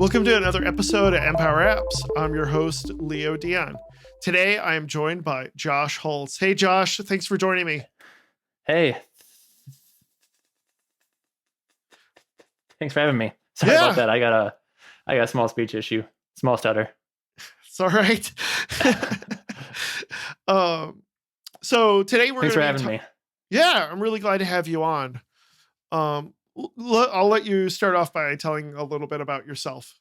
Welcome to another episode of Empower Apps. I'm your host, Leo Dion. Today, I am joined by Josh Holtz. Hey, Josh, thanks for joining me. Hey, thanks for having me. Sorry about that. I got a small speech issue, small stutter. It's all right. So today we're thanks for having me. Yeah, I'm really glad to have you on. I'll let you start off by telling a little bit about yourself.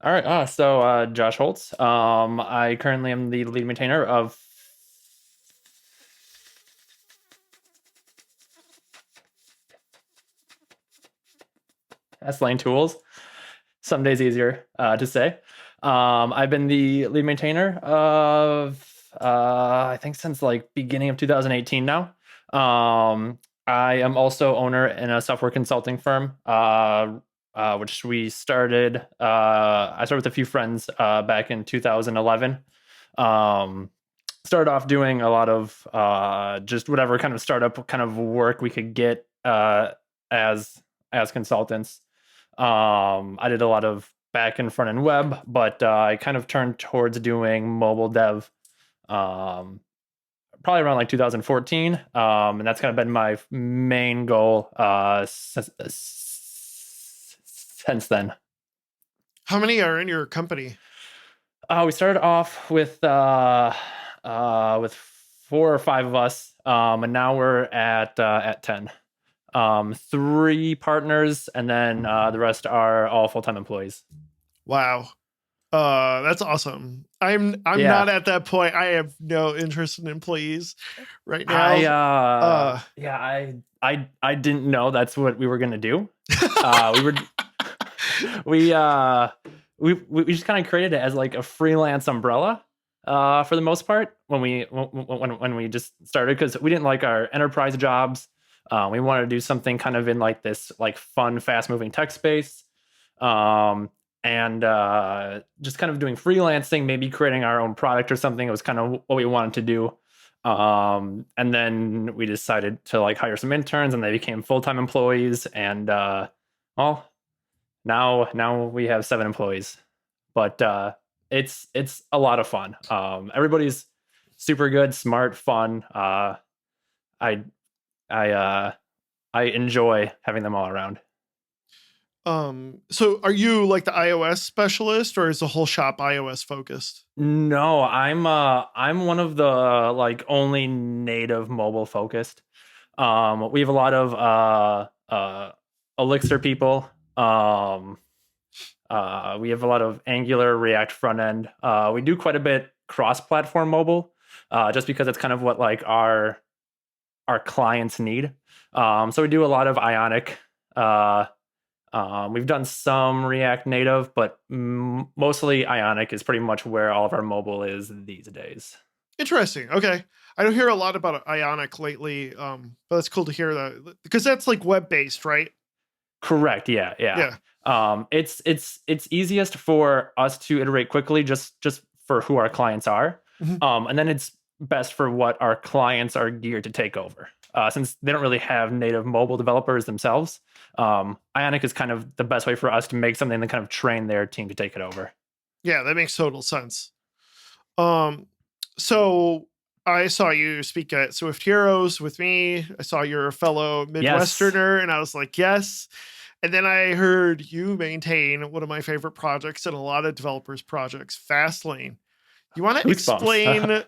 All right. So Josh Holtz. I currently am the lead maintainer of Fastlane tools. Some days easier to say. I've been the lead maintainer of I think since like beginning of 2018 now. I am also owner in a software consulting firm, which we started. I started with a few friends back in 2011. Started off doing a lot of just whatever kind of startup kind of work we could get as consultants. I did a lot of back and front end web, but I kind of turned towards doing mobile dev probably around like 2014. And that's kind of been my main goal since then. How many are in your company? We started off with 4 or 5 of us, and now we're at 10. 3 partners, and then the rest are all full-time employees. Wow. That's awesome. I'm not at that point. I have no interest in employees right now. I didn't know that's what we were gonna do. We just kind of created it as like a freelance umbrella for the most part when we just started, because we didn't like our enterprise jobs. We wanted to do something kind of in like this like fun, fast moving tech space. And just kind of doing freelancing, maybe creating our own product or something. It was kind of what we wanted to do. And then we decided to like hire some interns, and they became full-time employees. And well, now we have 7 employees. But it's a lot of fun. Everybody's super good, smart, fun. I enjoy having them all around. So are you like the iOS specialist, or is the whole shop iOS focused? No, I'm one of the like only native mobile focused. We have a lot of Elixir people. We have a lot of Angular, React front end. We do quite a bit cross-platform mobile, just because it's kind of what like our clients need. So we do a lot of Ionic. We've done some React Native, but mostly Ionic is pretty much where all of our mobile is these days. Interesting. Okay. I don't hear a lot about Ionic lately, but it's cool to hear that, because that's like web-based, right? Correct. Yeah. It's easiest for us to iterate quickly, just for who our clients are. Mm-hmm. And then it's best for what our clients are geared to take over. Since they don't really have native mobile developers themselves, Ionic is kind of the best way for us to make something and kind of train their team to take it over. Yeah, that makes total sense. So I saw you speak at Swift Heroes with me. I saw you're a fellow Midwesterner, and I was like, yes. And then I heard you maintain one of my favorite projects and a lot of developers' projects, Fastlane. You want to explain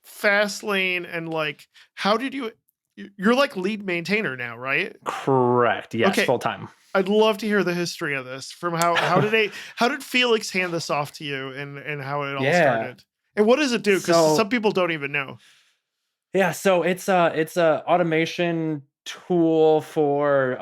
Fastlane and like, how did you're like lead maintainer now, right? Correct. Yes. Okay. Full time. I'd love to hear the history of this, from how did Felix hand this off to you, and how it all started, and what does it do? Because some people don't even know. Yeah. So it's a automation tool for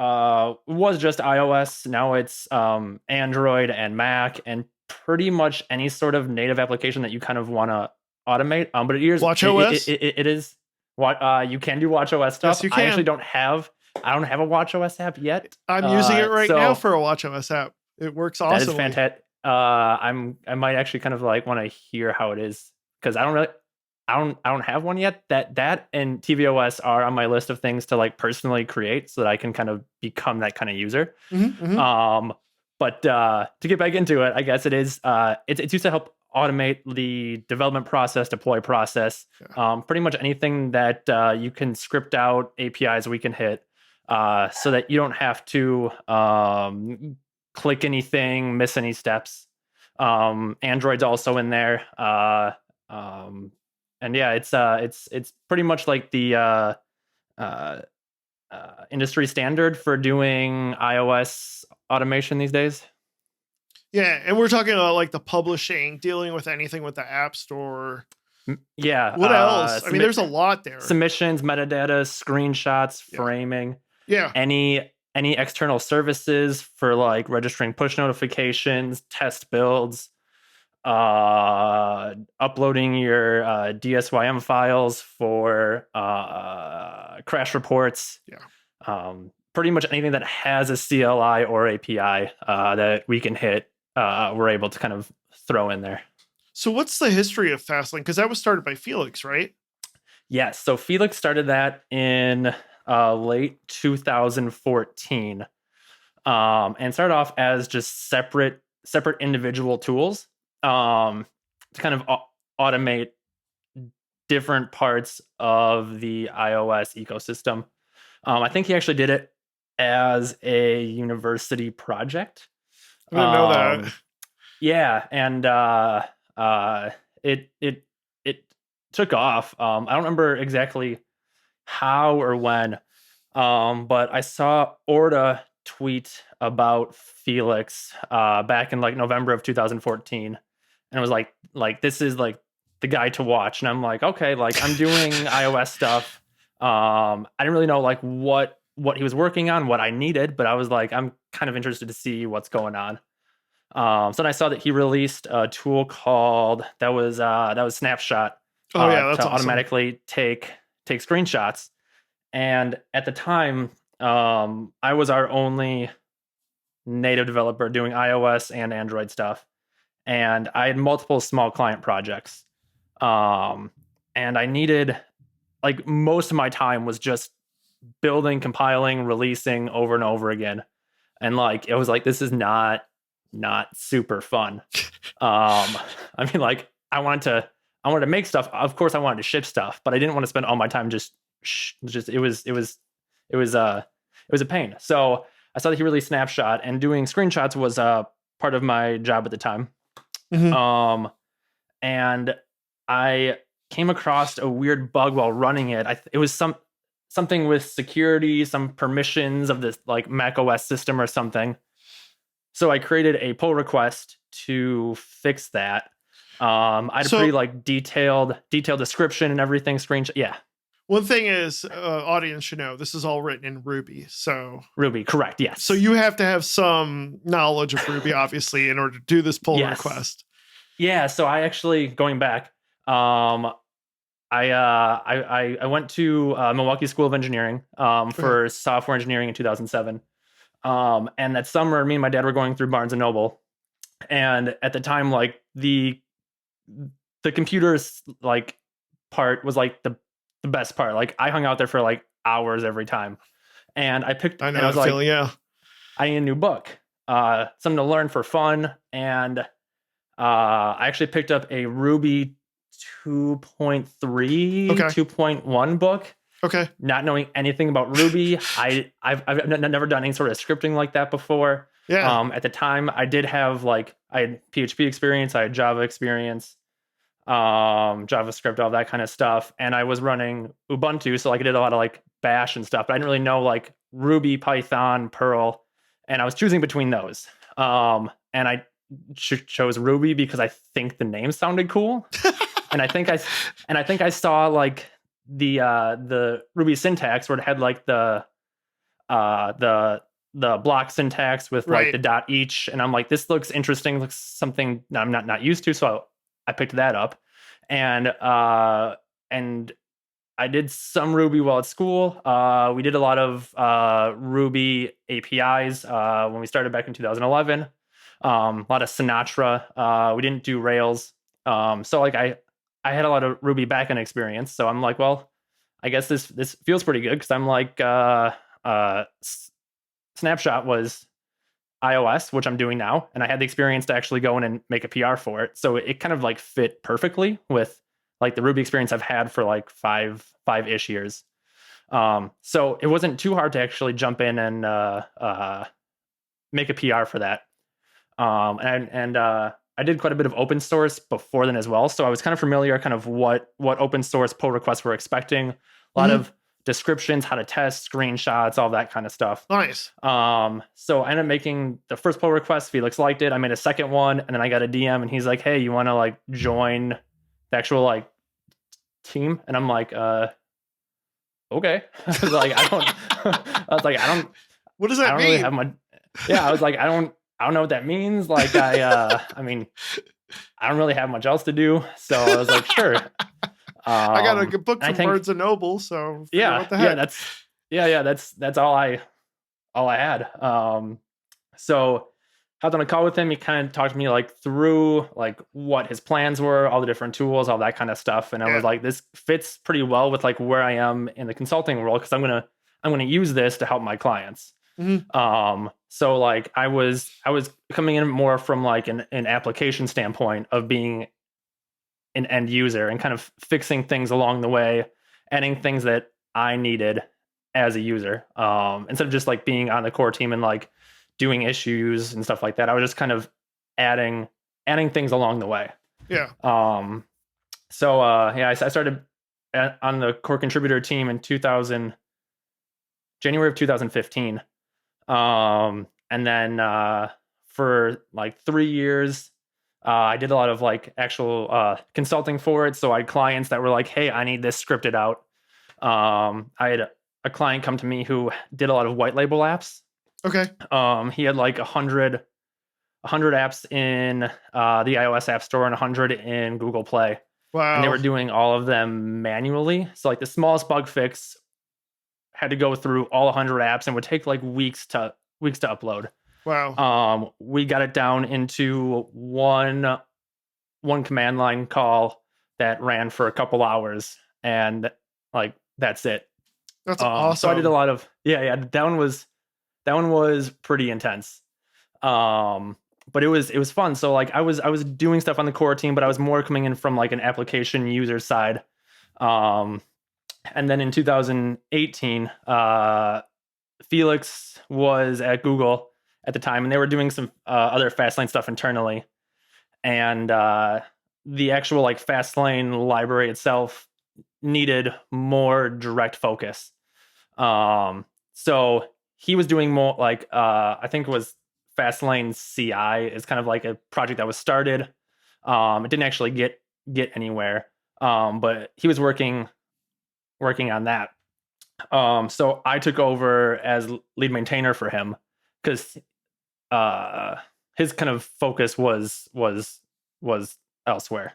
was just iOS. Now it's Android and Mac, and pretty much any sort of native application that you kind of want to automate. But it is WatchOS. It is what you can do WatchOS stuff. Yes, you can. I actually don't have a WatchOS app yet. I'm using it right now for a WatchOS app. It works awesomely. That is fantastic. I might actually kind of like want to hear how it is, because I don't have one yet. That and tvOS are on my list of things to like personally create, so that I can kind of become that kind of user. Mm-hmm. But to get back into it, I guess it is. It's used to help automate the development process, deploy process, pretty much anything that you can script out APIs we can hit, so that you don't have to click anything, miss any steps. Android's also in there, and yeah, it's pretty much like the industry standard for doing iOS automation these days. Yeah, and we're talking about like the publishing, dealing with anything with the App Store. Yeah. What else? I mean, there's a lot there. Submissions, metadata, screenshots, framing. Yeah. Any external services for like registering push notifications, test builds, uploading your DSYM files for crash reports. Yeah. Pretty much anything that has a CLI or API that we can hit, we're able to kind of throw in there. So what's the history of Fastlane? Because that was started by Felix, right? Yes. So Felix started that in late 2014, and started off as just separate individual tools to kind of automate different parts of the iOS ecosystem. I think he actually did it as a university project. I didn't know that. Yeah, and it took off. I don't remember exactly how or when, but I saw Orta tweet about Felix back in like November of 2014, and it was like this is like the guy to watch. And I'm like, okay, like I'm doing iOS stuff. I didn't really know like what he was working on, what I needed, but I was like, I'm kind of interested to see what's going on. So then I saw that he released a tool called that was Snapshot. Oh yeah, that's to awesome. automatically take screenshots. And at the time, I was our only native developer doing iOS and Android stuff, and I had multiple small client projects. And I needed, like, most of my time was just building, compiling, releasing over and over again. And like, it was like, this is not super fun. I mean, like, I wanted to make stuff. Of course I wanted to ship stuff, but I didn't want to spend all my time just it was a pain. So I saw that he released Snapshot, and doing screenshots was part of my job at the time. Mm-hmm. And I came across a weird bug while running it. It was something with security, some permissions of this like Mac OS system or something. So I created a pull request to fix that. I had a pretty like detailed description and everything. Screenshot. Yeah. One thing is, audience should know, this is all written in Ruby. So Ruby, correct? Yes. So you have to have some knowledge of Ruby, obviously, in order to do this pull request. Yeah. So I actually, going back, I went to Milwaukee School of Engineering for software engineering in 2007. And that summer, me and my dad were going through Barnes and Noble, and at the time, like the computers like part was like the best part. Like I hung out there for like hours every time, and I was like, I need a new book, something to learn for fun, and I actually picked up a Ruby 2.3, 2.1 book. Okay. Not knowing anything about Ruby. I've never done any sort of scripting like that before. Yeah. At the time, I did have I had PHP experience, I had Java experience, JavaScript, all that kind of stuff, and I was running Ubuntu, so like I did a lot of like Bash and stuff, but I didn't really know like Ruby, Python, Perl, and I was choosing between those. And I chose Ruby because I think the name sounded cool, and I think I saw like the Ruby syntax where it had like the block syntax with like the dot each, and I'm like, this looks interesting, looks something I'm not used to, so I picked that up, and I did some Ruby while at school. We did a lot of Ruby APIs when we started back in 2011. A lot of Sinatra. We didn't do Rails, so like I had a lot of Ruby backend experience, so I'm like, well, I guess this feels pretty good, because I'm like, Snapshot was iOS, which I'm doing now, and I had the experience to actually go in and make a PR for it. So it kind of like fit perfectly with like the Ruby experience I've had for like five-ish years. So it wasn't too hard to actually jump in and make a PR for that. I did quite a bit of open source before then as well. So I was kind of familiar kind of what open source pull requests were expecting. A lot of descriptions, how to test, screenshots, all that kind of stuff. Nice. So I ended up making the first pull request. Felix liked it. I made a second one, and then I got a DM, and he's like, "Hey, you want to like join the actual like team?" And I'm like, "Okay." I was like, I don't. What does that I don't mean? really have my. Yeah, I was like, I don't know what that means. Like, I mean, I don't really have much else to do, so I was like, sure. I got a book from Barnes and Noble, so yeah, what the heck? That's all I had. So hopped on a call with him. He kind of talked to me like through like what his plans were, all the different tools, all that kind of stuff, and I was like, this fits pretty well with like where I am in the consulting world because I'm gonna use this to help my clients. So like I was coming in more from like an application standpoint of being an end user and kind of fixing things along the way, adding things that I needed as a user. Instead of just like being on the core team and like doing issues and stuff like that, I was just kind of adding things along the way. Yeah. I started on the core contributor team in January of 2015. And then for like 3 years, I did a lot of like actual consulting for it. So I had clients that were like, "Hey, I need this scripted out." I had a client come to me who did a lot of white label apps. Okay. He had like 100 apps in the iOS App Store and 100 in Google Play. Wow. And they were doing all of them manually. So like the smallest bug fix had to go through all 100 apps and would take like weeks to upload. Wow. We got it down into one command line call that ran for a couple hours, and like that's it. That's awesome. So I did a lot of that one was pretty intense. But it was fun. So like I was doing stuff on the core team, but I was more coming in from like an application user side. And then in 2018, Felix was at Google at the time, and they were doing some other Fastlane stuff internally. And the actual like Fastlane library itself needed more direct focus. So he was doing more like I think it was Fastlane CI is kind of like a project that was started. It didn't actually get anywhere, but he was working on that. So I took over as lead maintainer for him because his kind of focus was elsewhere.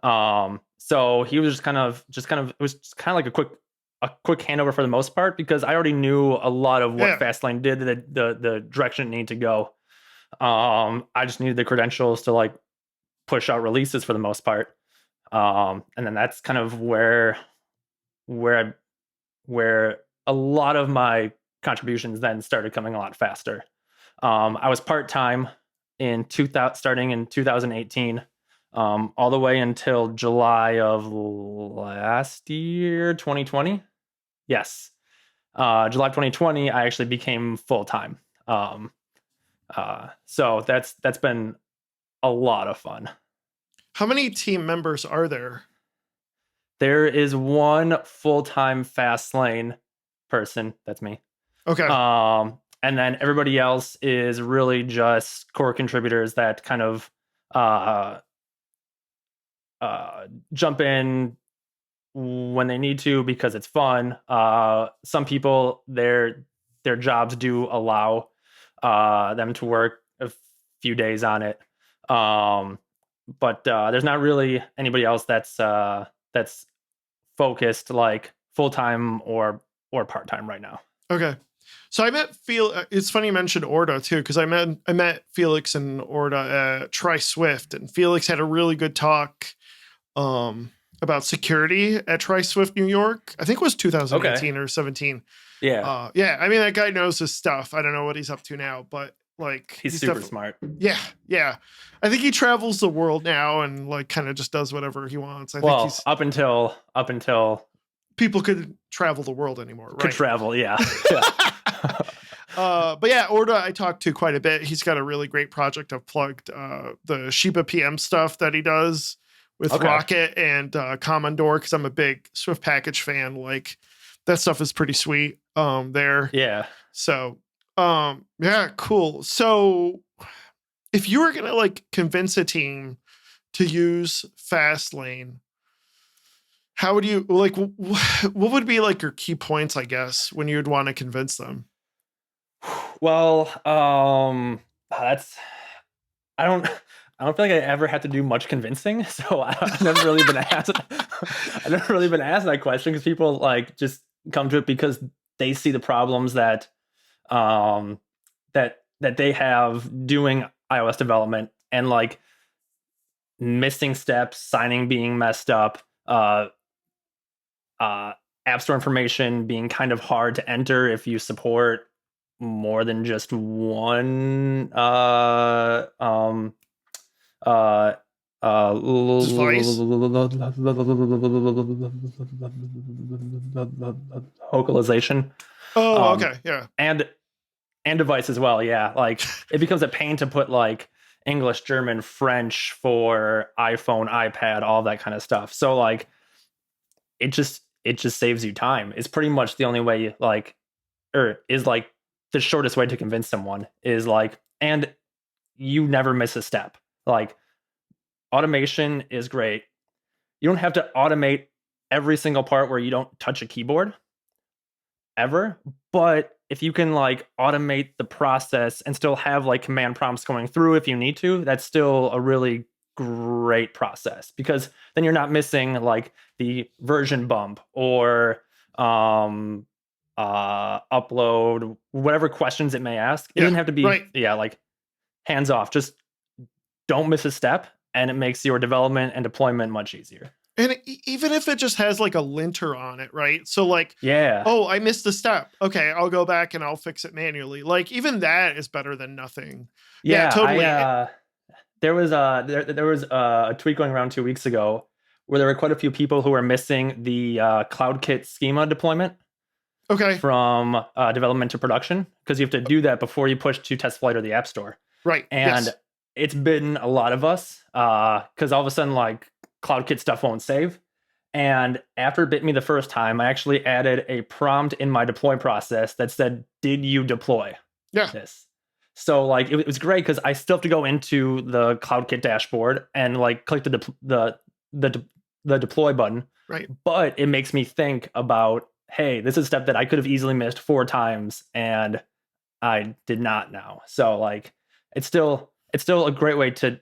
So he was just kind of it was just kind of like a quick handover for the most part because I already knew a lot of what Fastlane did, the direction it needed to go. I just needed the credentials to like push out releases for the most part. And then that's kind of where a lot of my contributions then started coming a lot faster. I was part-time starting in 2018, all the way until July of last year, 2020. Yes. July 2020, I actually became full-time. So that's been a lot of fun. How many team members are there? There is one full-time Fastlane person. That's me. Okay. And then everybody else is really just core contributors that kind of jump in when they need to because it's fun. Some people, their jobs do allow them to work a few days on it. But there's not really anybody else that's focused like full-time or part-time right now. Okay. So I met it's funny you mentioned Orda too, because I met Felix and Orda at Try Swift, and Felix had a really good talk about security at Try Swift New York. I think it was 2018 or 17. Yeah. I mean, that guy knows his stuff. I don't know what he's up to now, but Like He's super smart. Yeah. I think he travels the world now and like kind of just does whatever he wants. I think he's up until people could travel the world anymore, right? Could travel, yeah. But yeah, Orda I talked to quite a bit. He's got a really great project. I've plugged the Shiba PM stuff that he does with Rocket and Commodore because I'm a big Swift package fan. Like that stuff is pretty sweet there. Yeah. So yeah, cool. So if you were gonna like convince a team to use Fastlane, how would you like what would be like your key points, I guess, when you'd want to convince them? Well, that's I don't feel like I ever had to do much convincing, so I've never really been asked. I've never really been asked that question because people like just come to it because they see the problems that that they have doing iOS development and like missing steps, signing being messed up, App Store information being kind of hard to enter if you support more than just one Device? Vocalization. Oh, okay, yeah. And device as well, yeah. Like it becomes a pain to put like English, German, French for iPhone, iPad, all that kind of stuff. So like it just saves you time. It's pretty much the only way like is like the shortest way to convince someone is like, and you never miss a step. Like automation is great. You don't have to automate every single part where you don't touch a keyboard ever, but if you can like automate the process and still have like command prompts going through if you need to, that's still a really great process because then you're not missing like the version bump or upload, whatever questions it may ask. It doesn't have to be like hands off. Just don't miss a step and it makes your development and deployment much easier. And even if it just has like a linter on it, right? So like, yeah, oh, I missed a step. Okay, I'll go back and I'll fix it manually. Like even that is better than nothing. Yeah, totally. There was a tweet going around 2 weeks ago where there were quite a few people who were missing the CloudKit schema deployment. Okay. From development to production, because you have to do that before you push to test flight or the App Store. Right. And it's been a lot of us because all of a sudden like CloudKit stuff won't save. And after it bit me the first time, I actually added a prompt in my deploy process that said, "Did you deploy this?" So like it was great because I still have to go into the CloudKit dashboard and like click the deploy button. Right. But it makes me think about, hey, this is a step that I could have easily missed 4 times and I did not now. So like it's still a great way to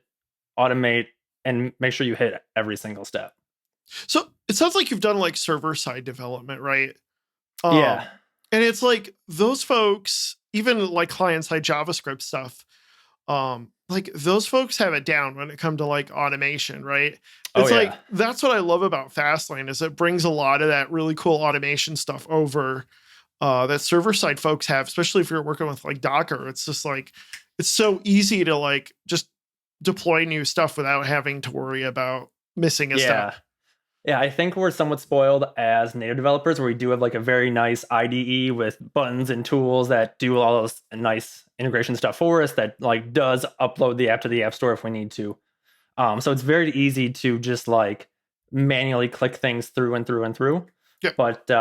automate and make sure you hit every single step. So it sounds like you've done like server side development, right? Yeah. And it's like those folks, even like client side JavaScript stuff, like those folks have it down when it comes to like automation, right? It's like, that's what I love about Fastlane is it brings a lot of that really cool automation stuff over that server side folks have, especially if you're working with like Docker. It's just like, it's so easy to like just deploy new stuff without having to worry about missing a step. Yeah, I think we're somewhat spoiled as native developers where we do have like a very nice IDE with buttons and tools that do all those nice integration stuff for us that like does upload the app to the App Store if we need to. So it's very easy to just like manually click things through and through and through. Yep. But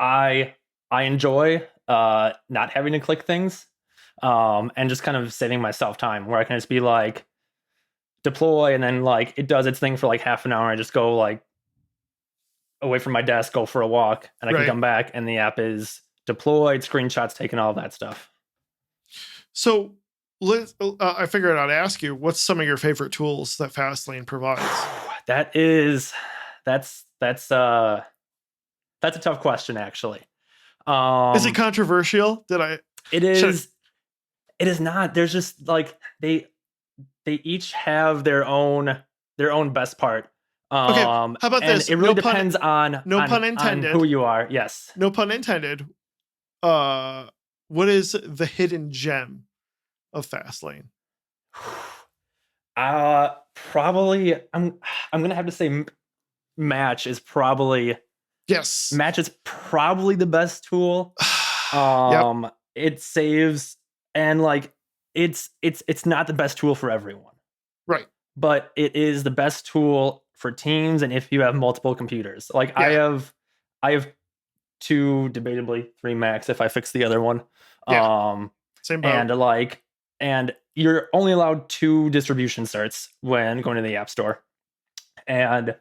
I enjoy not having to click things and just kind of saving myself time where I can just be like deploy and then like it does its thing for like half an hour. I just go like away from my desk, go for a walk, and I can come back and the app is deployed, screenshots taken, all that stuff. So I figured I'd ask you, what's some of your favorite tools that Fastlane provides? That's a tough question, actually. Is it controversial? It is. It is not. There's just like they each have their own best part. Okay, how about this? It really depends on pun intended on who you are. Yes. No pun intended. what is the hidden gem of Fastlane? Probably I'm gonna have to say Match is probably Yes. the best tool. Yep. It saves, and like it's not the best tool for everyone, Right. but it is the best tool for teams and if you have multiple computers. Like Yeah. I have two, debatably three Macs if I fix the other one. Yeah. Same boat. And you're only allowed two distribution certs when going to the App Store. And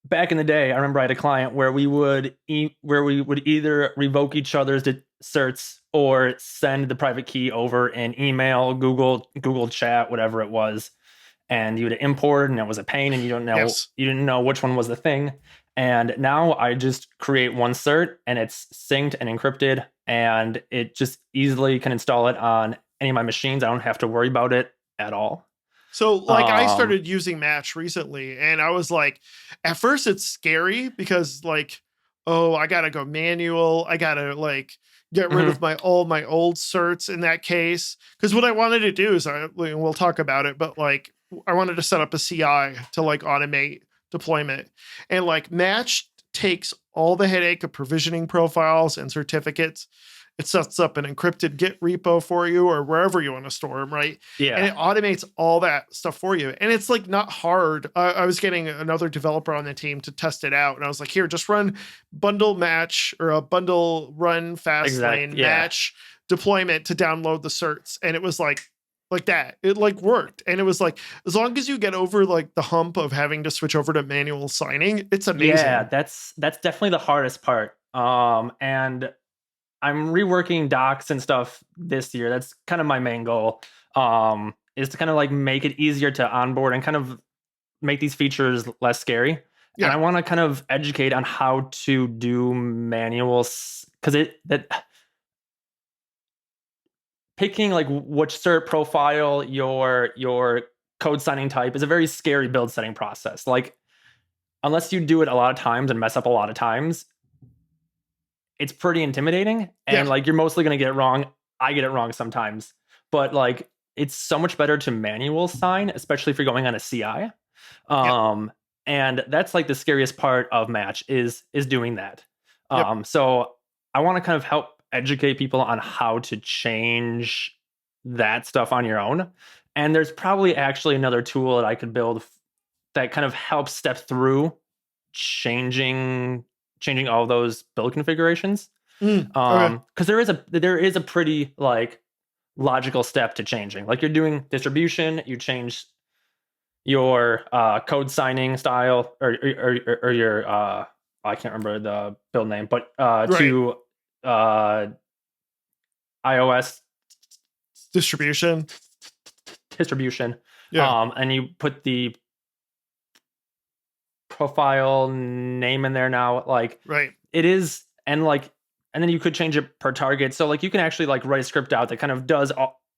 back in the day, I remember I had a client where we would either revoke each other's certs or send the private key over in email, Google Chat, whatever it was, and you would import, and it was a pain, and you didn't know which one was the thing. And now I just create one cert, and it's synced and encrypted, and it just easily can install it on any of my machines. I don't have to worry about it at all. So like I started using Match recently, and I was like, at first it's scary because like, oh, I gotta go manual. I gotta like get rid of all my old certs in that case. Because what I wanted to do is we'll talk about it, but like I wanted to set up a CI to like automate deployment, and like Match takes all the headache of provisioning profiles and certificates. It sets up an encrypted Git repo for you or wherever you want to store them, right? Yeah. And it automates all that stuff for you. And it's like not hard. I was getting another developer on the team to test it out. And I was like, here, just run bundle match or a bundle run Fastlane match deployment to download the certs. And it was like that. It like worked. And it was like, as long as you get over like the hump of having to switch over to manual signing, it's amazing. Yeah, that's definitely the hardest part. And I'm reworking docs and stuff this year. That's kind of my main goal, is to kind of like make it easier to onboard and kind of make these features less scary. Yeah. And I want to kind of educate on how to do manuals, because picking like which cert profile, your code signing type is a very scary build setting process. Like, unless you do it a lot of times and mess up a lot of times, it's pretty intimidating, and like you're mostly going to get it wrong. I get it wrong sometimes, but like it's so much better to manual sign, especially if you're going on a CI. And that's like the scariest part of Match is doing that. So I want to kind of help educate people on how to change that stuff on your own. And there's probably actually another tool that I could build that kind of helps step through changing all those build configurations. Because there is a pretty like logical step to changing. Like you're doing distribution, you change your code signing style or your I can't remember the build name, but to iOS distribution. And you put the profile name in there now, like it is, and then you could change it per target, so like you can actually like write a script out that kind of does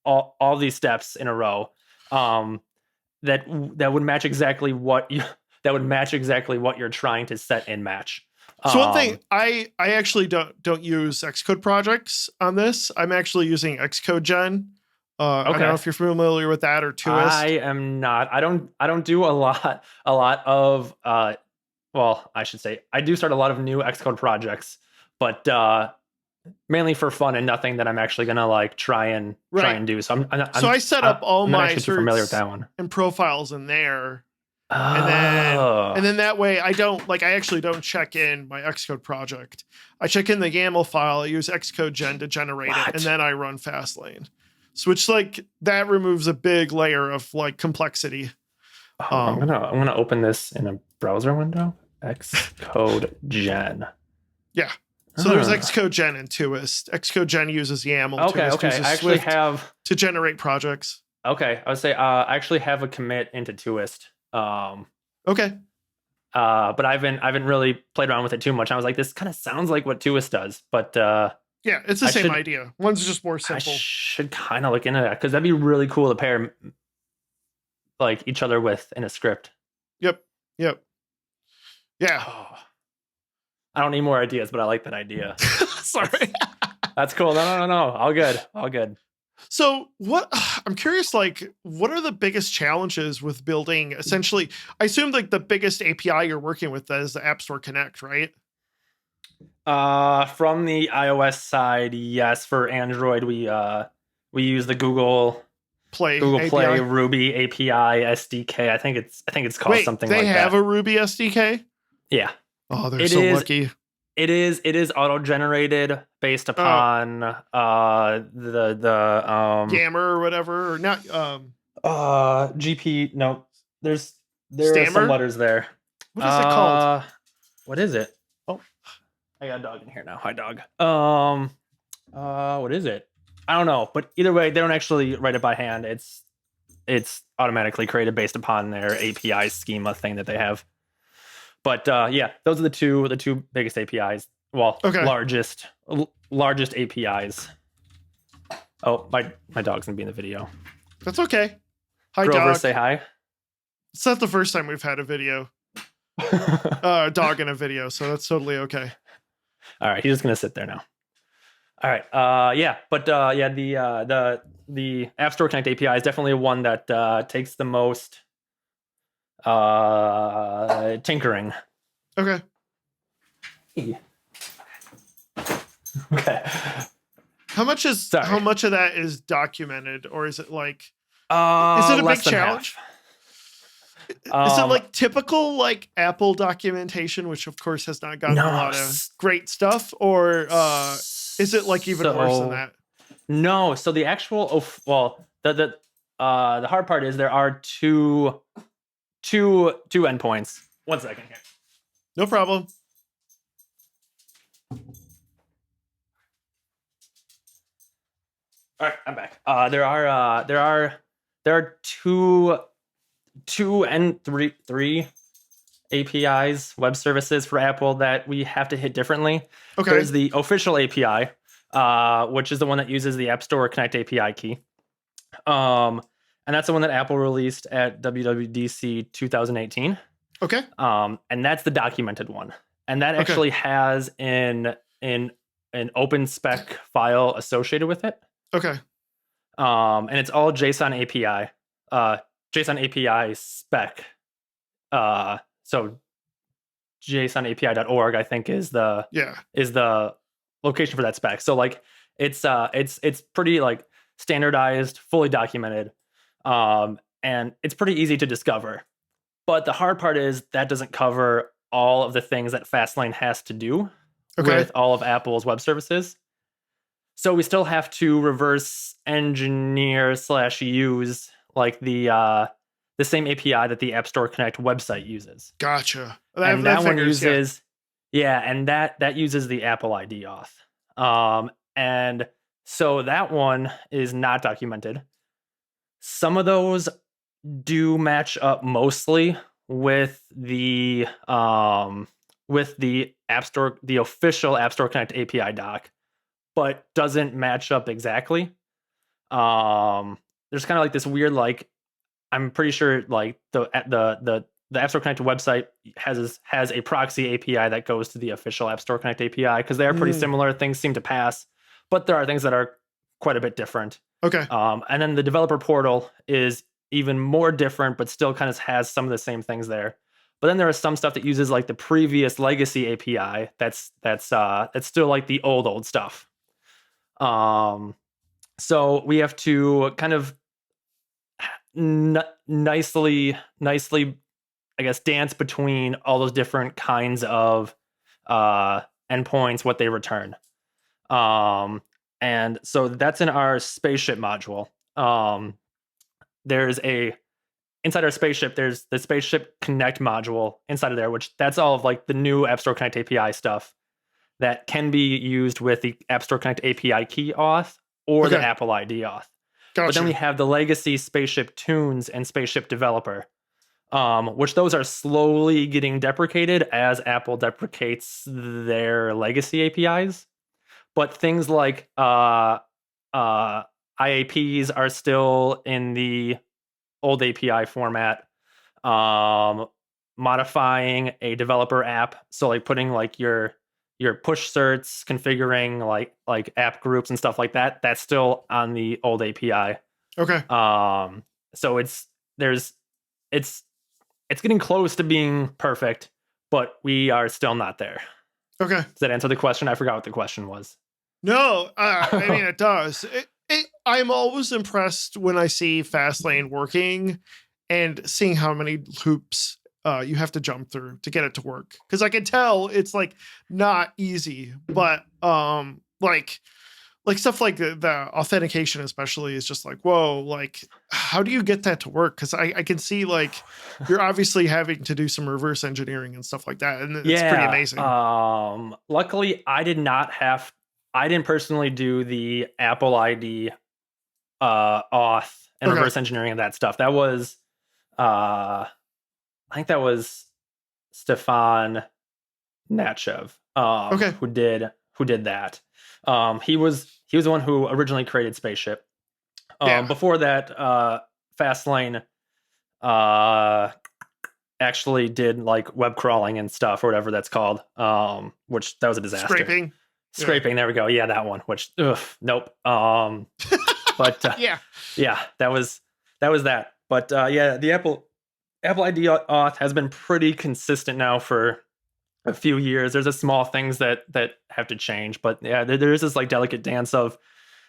all these steps in a row, that would match exactly what you're trying to set in Match. So one thing, I actually don't use Xcode projects on this. I'm actually using Xcode Gen. I don't know if you're familiar with that or Toist. I am not. I don't do a lot of well, I should say I do start a lot of new Xcode projects, but mainly for fun and nothing that I'm actually gonna like try and do. So I set up all my certs familiar with that one and profiles in there. And then that way I actually don't check in my Xcode project. I check in the YAML file. I use Xcode Gen to generate it, and then I run Fastlane. So which like that removes a big layer of like complexity. I'm gonna open this in a browser window. Xcode Gen. Yeah. So there's Xcode Gen and Toist. Xcode Gen uses YAML. Okay. I actually have to generate projects. Okay, I would say I actually have a commit into Toist. Okay. But I haven't really played around with it too much. I was like, this kind of sounds like what Toist does, but yeah, it's the same idea. One's just more simple. I should kind of look into that because that'd be really cool to pair like each other with in a script. Yep. Yeah. Oh, I don't need more ideas, but I like that idea. Sorry. That's cool. No. All good. All good. So I'm curious, like, what are the biggest challenges with building essentially, I assume like the biggest API you're working with is the App Store Connect, right? From the iOS side, yes. For Android, we use the Google Play Play API. Ruby API SDK. I think it's called Wait, something they like that. have a Ruby SDK? Yeah. Oh, they're so lucky. It is auto-generated based upon the Yammer or whatever, or not GP. No, there Stammer? are some letters there. What is it called? What is it? Oh, I got a dog in here now. Hi, dog. What is it? I don't know, but either way, they don't actually write it by hand. It's automatically created based upon their API schema thing that they have. But yeah, those are the two biggest APIs. Well, largest APIs. Oh, my dog's gonna be in the video. That's okay. Hi, Grover, dog. say hi. It's not the first time we've had a video. Dog in a video, so that's totally okay. All right, he's just gonna sit there now. All right, yeah, but yeah, the App Store Connect API is definitely one that takes the most tinkering. Okay. Okay. How much of that is documented, or is it like is it a big challenge? Is it like typical like Apple documentation, which of course has not gotten a lot of great stuff, or is it like even worse than that? No. So the actual the hard part is there are two endpoints. 1 second here. No problem. All right, I'm back. There are two and three APIs, web services for Apple that we have to hit differently. Okay. There's the official API, which is the one that uses the App Store Connect API key. And that's the one that Apple released at WWDC 2018. Okay. And that's the documented one. And that actually has an open spec file associated with it. Okay. And it's all JSON API. JSON API spec. So JSON-API.org, I think, is the location for that spec. So like it's pretty like standardized, fully documented, and it's pretty easy to discover. But the hard part is that doesn't cover all of the things that Fastlane has to do with all of Apple's web services. So we still have to reverse engineer / use like the same API that the App Store Connect website uses. Gotcha. And that one uses, and that uses the Apple ID auth. And so that one is not documented. Some of those do match up mostly with the App Store, the official App Store Connect API doc, but doesn't match up exactly. There's kind of like this weird, like, I'm pretty sure like the App Store Connect website has a proxy API that goes to the official App Store Connect API because they are pretty similar. Things seem to pass, but there are things that are quite a bit different. Okay. And then the developer portal is even more different, but still kind of has some of the same things there. But then there is some stuff that uses like the previous legacy API that's still like the old stuff. So we have to kind of nicely, I guess, dance between all those different kinds of endpoints, what they return. And so that's in our spaceship module. Inside our spaceship, there's the Spaceship Connect module inside of there, which that's all of like the new App Store Connect API stuff that can be used with the App Store Connect API key auth or the Apple ID auth. Gotcha. But then we have the legacy Spaceship Tunes and Spaceship Developer, which those are slowly getting deprecated as Apple deprecates their legacy APIs. But things like IAPs are still in the old API format. Modifying a developer app, so like putting like your your push certs, configuring like app groups and stuff like that. That's still on the old API. Okay. So it's getting close to being perfect, but we are still not there. Okay. Does that answer the question? I forgot what the question was. No, I mean, it does. I'm always impressed when I see Fastlane working and seeing how many hoops you have to jump through to get it to work. Because I can tell it's like not easy, but like stuff like the authentication especially is just like, whoa, like how do you get that to work? Because I can see like you're obviously having to do some reverse engineering and stuff like that, and it's pretty amazing. Luckily I didn't personally do the Apple ID auth and reverse engineering of that stuff. That was I think that was Stefan Natchev who did that. He was the one who originally created Spaceship. Before that, Fastlane actually did like web crawling and stuff or whatever that's called. Which that was a disaster. Scraping. There we go. Yeah, that one. Which nope. But yeah, that was that. But the Apple ID auth has been pretty consistent now for a few years. There's a small things that have to change, but yeah, there is this like delicate dance of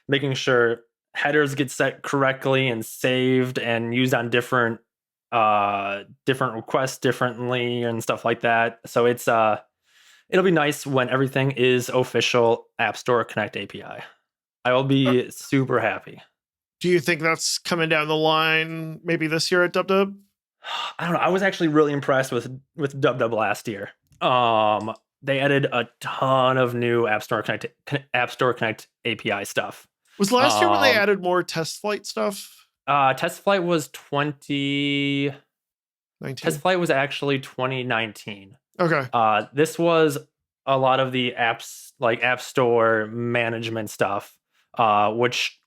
making sure headers get set correctly and saved and used on different requests differently and stuff like that. So it's it'll be nice when everything is official App Store Connect API. I will be super happy. Do you think that's coming down the line maybe this year at DubDub? I don't know. I was actually really impressed with DubDub last year. They added a ton of new App Store Connect API stuff. Was last year when they added more test flight stuff? Test flight was 2019. Test flight was actually 2019. Okay. This was a lot of the apps like App Store management stuff, which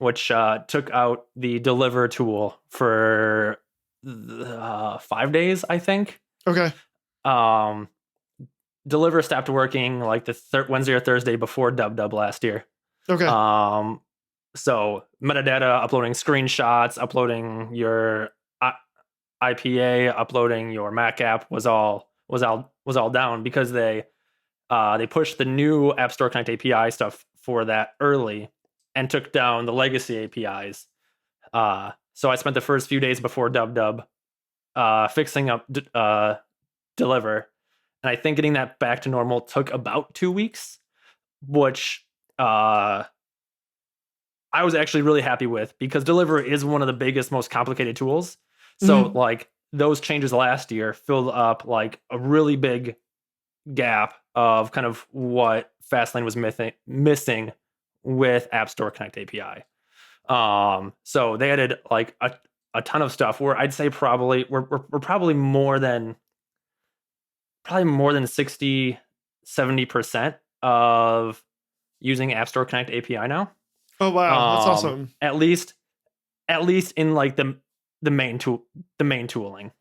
took out the deliver tool for 5 days, I think. Okay. Deliver stopped working like the Wednesday or Thursday before DubDub last year. Okay. So metadata, uploading screenshots, uploading your IPA, uploading your Mac app was all down because they pushed the new App Store Connect API stuff for that early and took down the legacy APIs. So I spent the first few days before DubDub fixing up Deliver. And I think getting that back to normal took about 2 weeks, which I was actually really happy with because Deliver is one of the biggest, most complicated tools. So like those changes last year filled up like a really big gap of kind of what Fastlane was missing with App Store Connect API. So they added like a ton of stuff where I'd say probably we're probably more than 60-70% of using App Store Connect API now. Oh wow, that's awesome. At least in like the main tooling.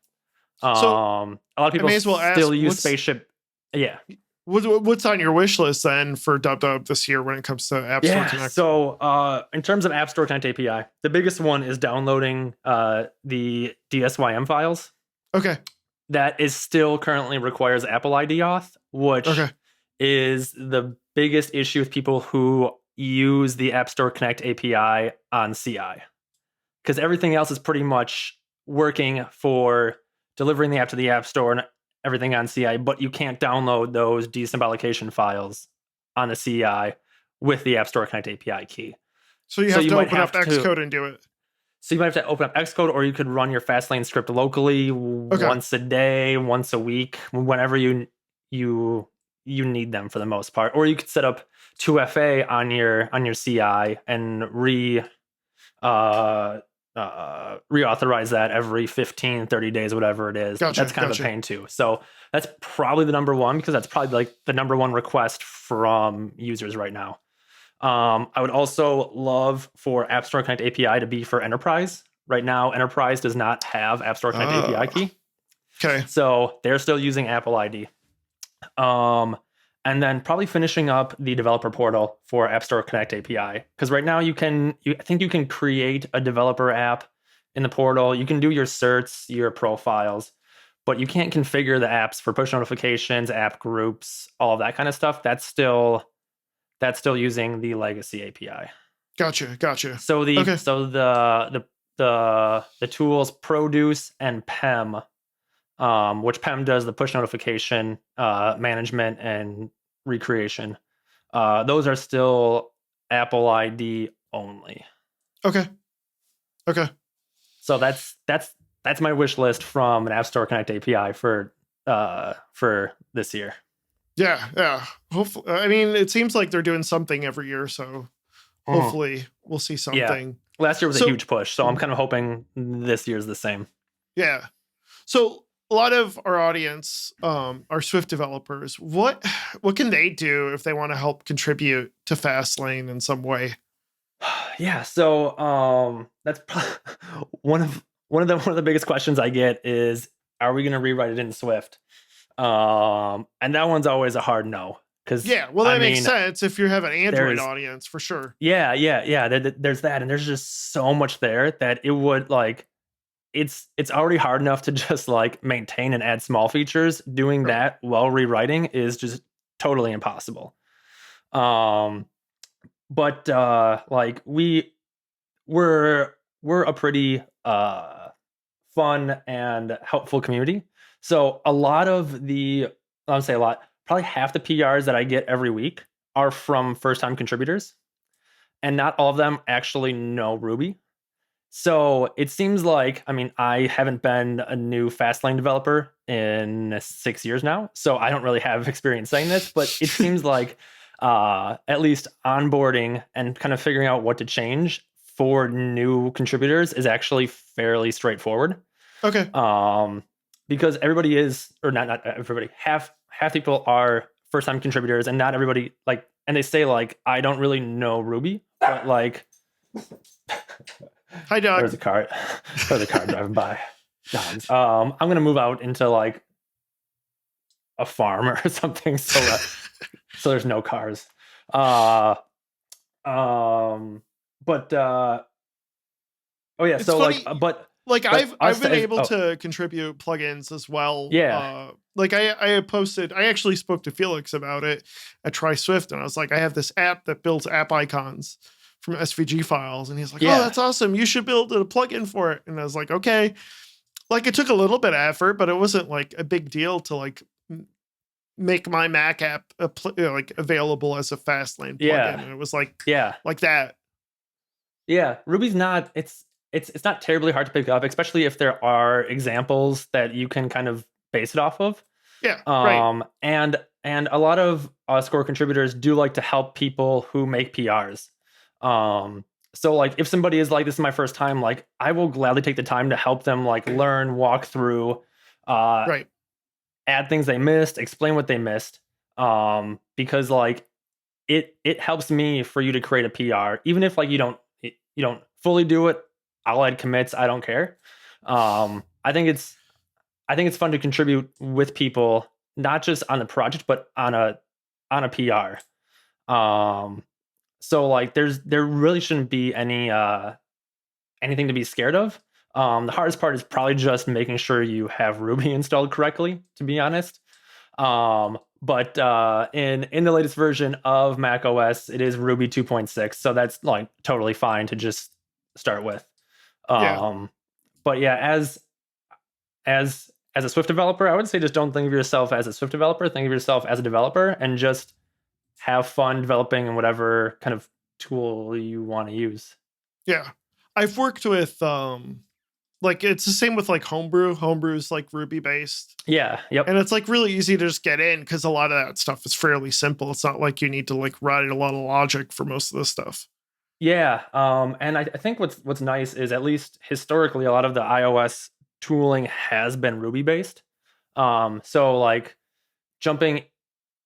So a lot of people still use Spaceship. Yeah. What's on your wish list then for DubDub this year when it comes to App Store Connect? So in terms of App Store Connect API, the biggest one is downloading the DSYM files. Okay. That is still currently requires Apple ID auth, which is the biggest issue with people who use the App Store Connect API on CI. Because everything else is pretty much working for delivering the app to the App Store and everything on CI, but you can't download those desymbolication files on the CI with the App Store Connect API key. So you have to open up Xcode and do it. So you might have to open up Xcode, or you could run your Fastlane script locally once a day, once a week, whenever you need them for the most part. Or you could set up 2FA on your CI and reauthorize that every 15, 30 days, whatever it is. Gotcha, that's kind of a pain too. So that's probably the number one, because that's probably like the number one request from users right now. I would also love for App Store Connect API to be for Enterprise. Right now, Enterprise does not have App Store Connect API key. Okay. So they're still using Apple ID. and then probably finishing up the developer portal for App Store Connect API. Because right now I think you can create a developer app in the portal. You can do your certs, your profiles, but you can't configure the apps for push notifications, app groups, all of that kind of stuff. That's still using the legacy API. Gotcha. So Okay. The tools Produce and PEM, which PEM does the push notification management and recreation. Those are still Apple ID only. Okay. So that's my wish list from an App Store Connect API for this year. Yeah. Hopefully, I mean, it seems like they're doing something every year, so hopefully we'll see something. Yeah. Last year was a huge push, so I'm kind of hoping this year's the same. Yeah. So a lot of our audience are Swift developers. What can they do if they want to help contribute to Fastlane in some way? Yeah, so that's one of the biggest questions I get is, are we going to rewrite it in Swift? And that one's always a hard no. That makes sense if you have an Android audience, for sure. Yeah. There's that, and there's just so much there that it would it's already hard enough to just maintain and add small features. Doing that while rewriting is just totally impossible. But we're a pretty fun and helpful community. So probably half the PRs that I get every week are from first-time contributors, and not all of them actually know Ruby. So it seems like, I haven't been a new Fastlane developer in 6 years now, so I don't really have experience saying this, but it seems like at least onboarding and kind of figuring out what to change for new contributors is actually fairly straightforward. Okay. Because everybody is, or not everybody, half people are first-time contributors, and not everybody and they say I don't really know Ruby, but hi, dog. There's a car driving by. Dogs. I'm gonna move out into a farm or something, so there's no cars. But oh yeah, it's so funny. I've been able to contribute plugins as well. Yeah. I actually spoke to Felix about it at Try Swift, and I was like, I have this app that builds app icons from SVG files, and he's like, oh, that's awesome, you should build a plugin for it. And I was like, okay. It took a little bit of effort, but it wasn't a big deal to make my Mac app available as a Fastlane plugin. And it was like that. Yeah, Ruby's not, it's not terribly hard to pick up, especially if there are examples that you can kind of base it off of. Yeah, right. And a lot of Score contributors do like to help people who make PRs. So if somebody is this is my first time, I will gladly take the time to help them learn, walk through, right, add things they missed, explain what they missed. Because it helps me for you to create a PR, even if you don't fully do it. I'll add commits. I don't care. I think it's fun to contribute with people, not just on the project, but on a PR. So there really shouldn't be anything to be scared of. The hardest part is probably just making sure you have Ruby installed correctly, to be honest. But in the latest version of Mac OS, it is Ruby 2.6, so that's totally fine to just start with. But yeah, as a Swift developer, I would say just don't think of yourself as a Swift developer. Think of yourself as a developer, and just have fun developing in whatever kind of tool you want to use. Yeah, I've worked with it's the same with Homebrew. Homebrew's Ruby based. Yeah, yep. And it's really easy to just get in because a lot of that stuff is fairly simple. It's not like you need to write a lot of logic for most of this stuff. Yeah, and I think what's nice is, at least historically, a lot of the iOS tooling has been Ruby based. So jumping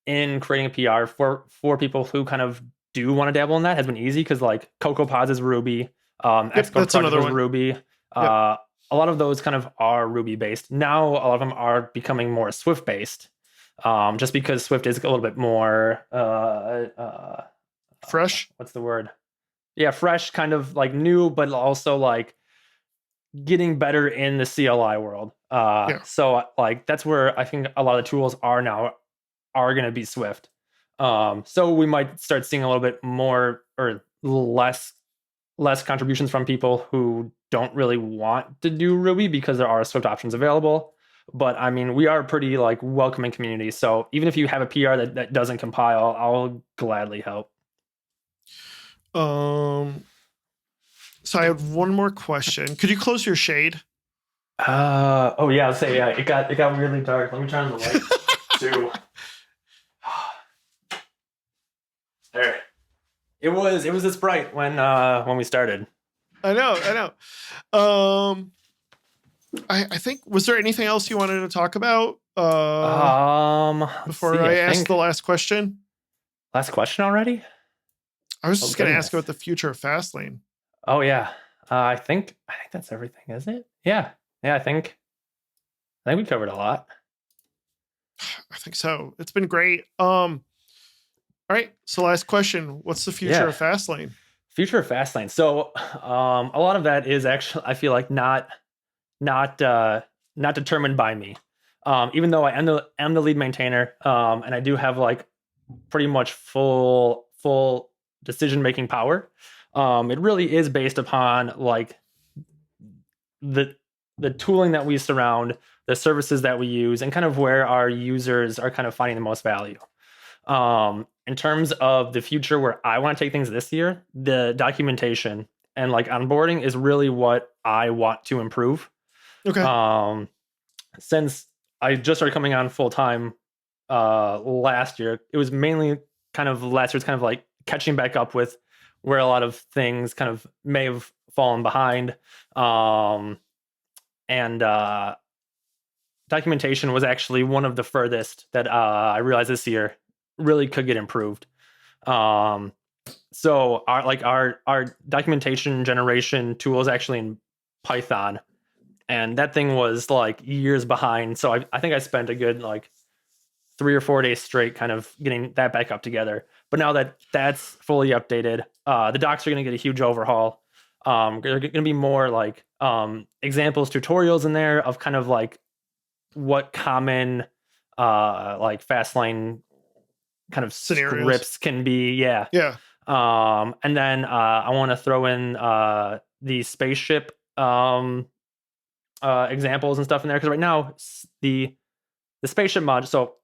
in, creating a PR for people who kind of do want to dabble in that has been easy, because CocoaPods is Ruby, Xcode Project was Ruby. A lot of those kind of are Ruby based. Now a lot of them are becoming more Swift based. just because Swift is a little bit more Fresh. what's the word? Yeah, fresh, kind of like new, but also like getting better in the CLI world. Yeah. So like that's where I think a lot of the tools are going to be Swift. So we might start seeing a little bit more or less contributions from people who don't really want to do Ruby because there are Swift options available. But I mean, we are a pretty like welcoming community. So even if you have a PR that doesn't compile, I'll gladly help. So I have one more question. Could you close your shade? Oh yeah, I'll say yeah. It got really dark. Let me turn on the light too. There. It was this bright when we started. I know. I think, was there anything else you wanted to talk about? Before I ask the last question. Last question already? I was just going to ask about the future of Fastlane. Oh yeah. I think that's everything, isn't it? Yeah. I think we covered a lot. I think so. It's been great. All right. So last question. What's the future of Fastlane? Future of Fastlane. So a lot of that is actually, I feel like not determined by me. Even though I am the lead maintainer, and I do have like pretty much full decision-making power. It really is based upon like the tooling that we surround, the services that we use, and kind of where our users are kind of finding the most value. In terms of the future where I want to take things this year, the documentation and like onboarding is really what I want to improve. Okay. Since I just started coming on full time last year, it was mainly kind of last year's kind of like catching back up with where a lot of things kind of may have fallen behind. And documentation was actually one of the furthest that I realized this year really could get improved. So our documentation generation tool is actually in Python, and that thing was like years behind. So I think I spent a good like 3 or 4 days straight kind of getting that back up together. But now that that's fully updated, the docs are going to get a huge overhaul. There are going to be more like examples, tutorials in there of kind of like what common like Fastlane kind of scenarios scripts can be. Yeah. And then I want to throw in the spaceship examples and stuff in there, because right now the spaceship mod. So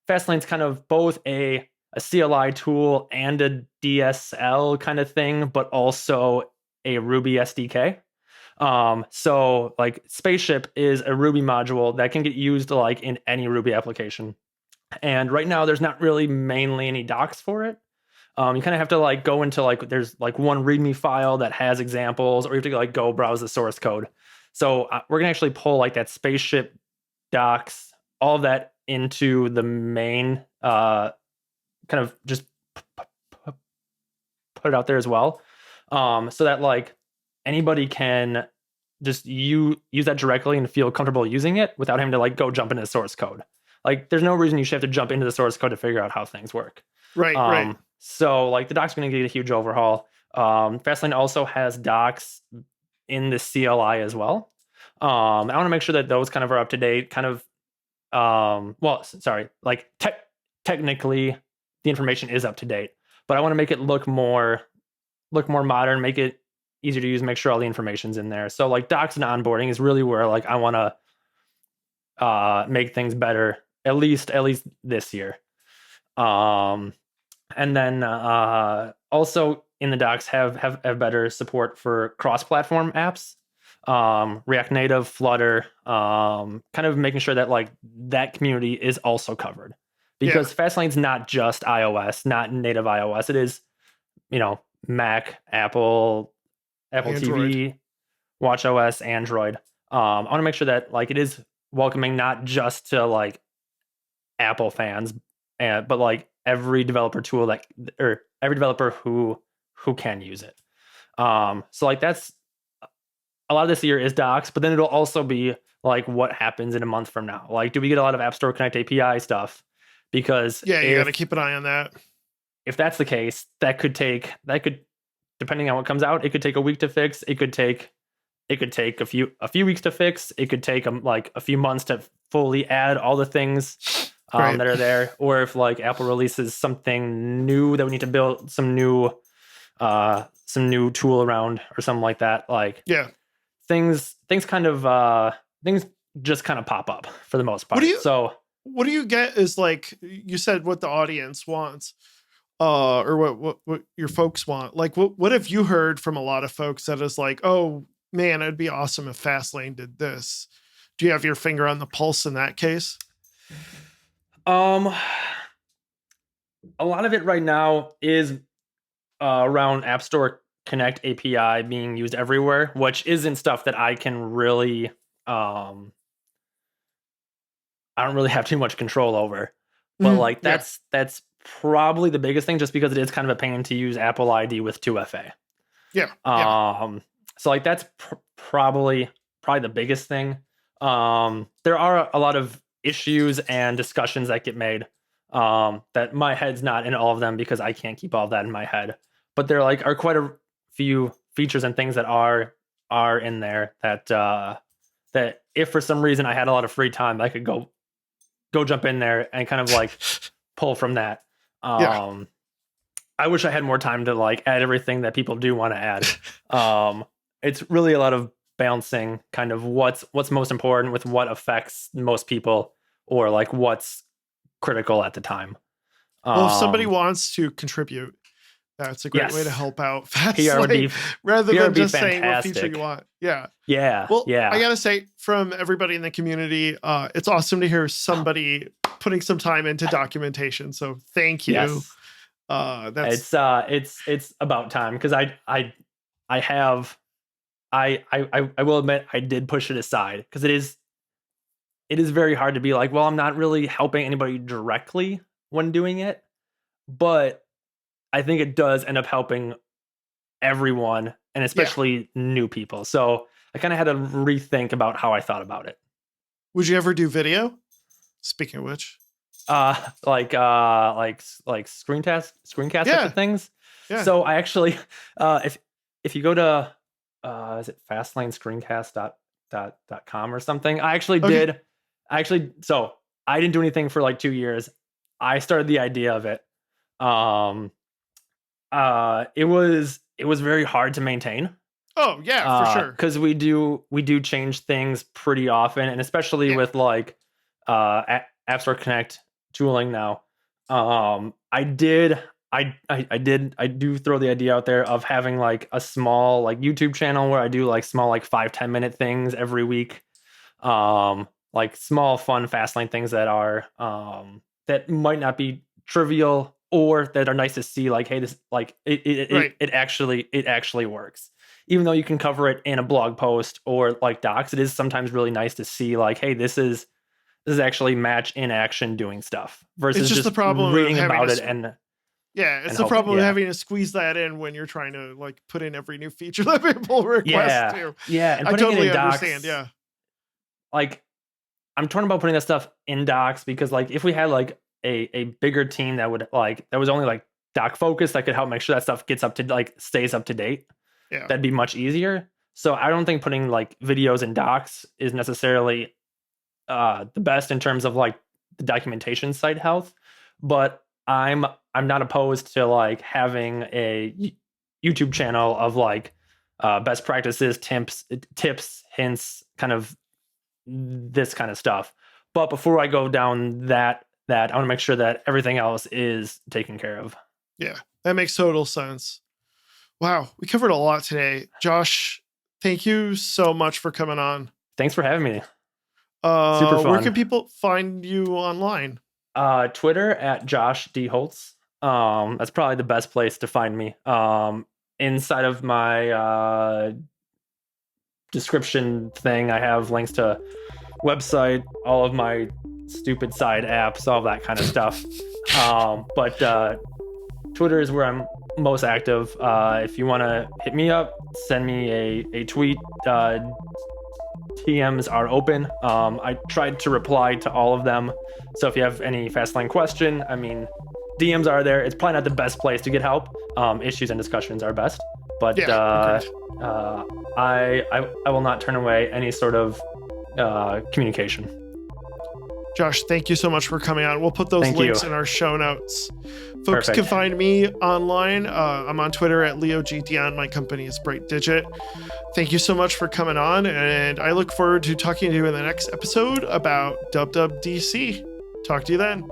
Fastlane's kind of both a CLI tool and a DSL kind of thing, but also a Ruby SDK. So like Spaceship is a Ruby module that can get used like in any Ruby application. And right now there's not really mainly any docs for it. You kind of have to like go into like, there's like one README file that has examples, or you have to like go browse the source code. So we're gonna actually pull like that Spaceship docs, all of that into the main, kind of just put it out there as well. So that like anybody can just use that directly and feel comfortable using it without having to like go jump into the source code. Like there's no reason you should have to jump into the source code to figure out how things work. Right. So like the docs are going to get a huge overhaul. Fastlane also has docs in the CLI as well. I want to make sure that those kind of are up to date, kind of, like technically the information is up to date, but I want to make it look more modern, make it easier to use, make sure all the information's in there. So like docs and onboarding is really where like I want to make things better, at least this year. And then also in the docs have better support for cross-platform apps, React Native, Flutter, kind of making sure that like that community is also covered, because Fastlane's not just iOS, not native iOS. It is, Mac, Apple Android. TV, watchOS, Android. I want to make sure that like it is welcoming not just to like Apple fans, but like every developer tool or every developer who can use it. So like that's a lot of this year is docs, but then it'll also be like what happens in a month from now. Like, do we get a lot of App Store Connect API stuff? because Yeah, you got to keep an eye on that. If that's the case, that could depending on what comes out, it could take a week to fix. It could take a few weeks to fix. It could take like a few months to fully add all the things that are there. Or if like Apple releases something new that we need to build some new tool around or something like that. Like things just kind of pop up for the most part. What do you get is like you said what the audience wants, or what your folks want? Like what have you heard from a lot of folks that is like, oh man, it'd be awesome if Fastlane did this? Do you have your finger on the pulse in that case? A lot of it right now is around App Store Connect API being used everywhere, which isn't stuff that I can really I don't really have too much control over. But like that's probably the biggest thing, just because it is kind of a pain to use Apple ID with 2FA. So like that's probably the biggest thing. There are a lot of issues and discussions that get made that my head's not in all of them because I can't keep all of that in my head. But there are quite a few features and things that are in there that if for some reason I had a lot of free time, I could go jump in there and kind of like pull from that. I wish I had more time to like add everything that people do want to add. It's really a lot of balancing kind of what's most important with what affects most people, or like what's critical at the time. Well, if somebody wants to contribute, that's a great way to help out Fastlane, rather than just fantastic. saying what feature you want. Well, I gotta say, from everybody in the community, it's awesome to hear somebody putting some time into documentation. So thank you. Yes. It's about time, because I will admit I did push it aside, because it is very hard to be like, well, I'm not really helping anybody directly when doing it, but I think it does end up helping everyone, and especially new people. So I kind of had to rethink about how I thought about it. Would you ever do video? Speaking of which, like screencast types of things. Yeah. So I actually, if you go to, is it fastlanescreencast.com or something? I actually did. So I didn't do anything for like 2 years. I started the idea of it. It was very hard to maintain. Oh yeah, for sure. Because we do change things pretty often, and especially with like App Store Connect tooling now. I do throw the idea out there of having like a small like YouTube channel where I do like small like 5-10 minute things every week. Like small fun Fastlane things that are that might not be trivial, or that are nice to see, like, hey, this like it actually works. Even though you can cover it in a blog post or like docs, it is sometimes really nice to see like, hey, this is actually Match in action doing stuff, versus just the problem reading about it it's the problem of having to squeeze that in when you're trying to like put in every new feature that people request to. And I totally docs, understand. Like I'm torn about putting that stuff in docs, because like if we had like a bigger team that was only like doc focused, that could help make sure that stuff gets stays up to date. That'd be much easier. So I don't think putting like videos in docs is necessarily the best in terms of like the documentation site health, but I'm not opposed to like having a YouTube channel of like best practices, tips, hints, kind of this kind of stuff. But before I go down that I want to make sure that everything else is taken care of. Yeah, that makes total sense. Wow, we covered a lot today. Josh, thank you so much for coming on. Thanks for having me. Super fun. Where can people find you online? Twitter at Josh D. Holtz. That's probably the best place to find me. Inside of my description thing, I have links to website, all of my stupid side apps, all that kind of stuff. But Twitter is where I'm most active. If you want to hit me up, send me a tweet, TMs are open. I tried to reply to all of them. So if you have any Fastlane question, I mean, DMs are there. It's probably not the best place to get help. Issues and discussions are best. But Yeah, I will not turn away any sort of communication. Josh, thank you so much for coming on. We'll put those Thank links you. in our show notes. Folks Perfect. can find me online. I'm on Twitter at LeoGDion. My company is Bright Digit. Thank you so much for coming on, and I look forward to talking to you in the next episode about WWDC. Talk to you then.